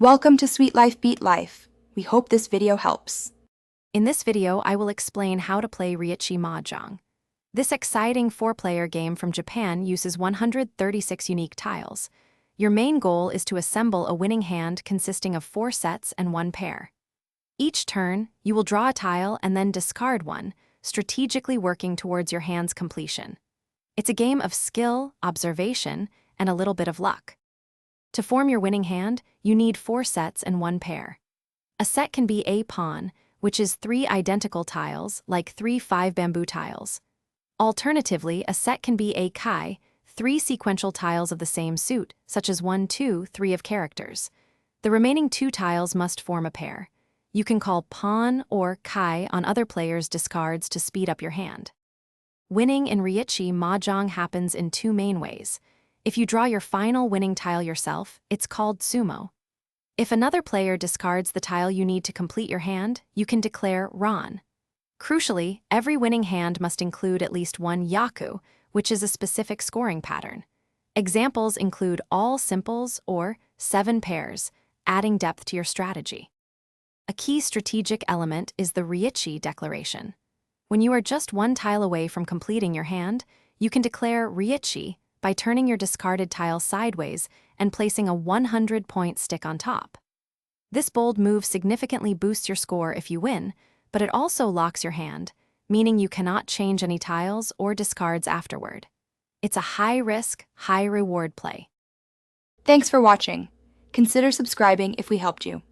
Welcome to Sweet Life Beat Life. We hope this video helps. In this video, I will explain how to play Riichi Mahjong. This exciting four-player game from Japan uses 136 unique tiles. Your main goal is to assemble a winning hand consisting of 4 sets and 1 pair. Each turn, you will draw a tile and then discard one, strategically working towards your hand's completion. It's a game of skill, observation, and a little bit of luck. To form your winning hand, you need 4 sets and 1 pair. A set can be a pawn, which is 3 identical tiles, like 3 5-bamboo tiles. Alternatively, a set can be a kai, 3 sequential tiles of the same suit, such as 1, 2, 3 of characters. The remaining 2 tiles must form a pair. You can call pawn or kai on other players' discards to speed up your hand. Winning in Riichi Mahjong happens in 2 main ways. If you draw your final winning tile yourself, it's called sumo. If another player discards the tile you need to complete your hand, you can declare ran. Crucially, every winning hand must include at least 1 yaku, which is a specific scoring pattern. Examples include all simples or 7 pairs, adding depth to your strategy. A key strategic element is the Riichi declaration. When you are just 1 tile away from completing your hand, you can declare Riichi by turning your discarded tile sideways and placing a 100-point stick on top. This bold move significantly boosts your score if you win, but it also locks your hand, meaning you cannot change any tiles or discards afterward. It's a high-risk, high-reward play. Thanks for watching. Consider subscribing if we helped you.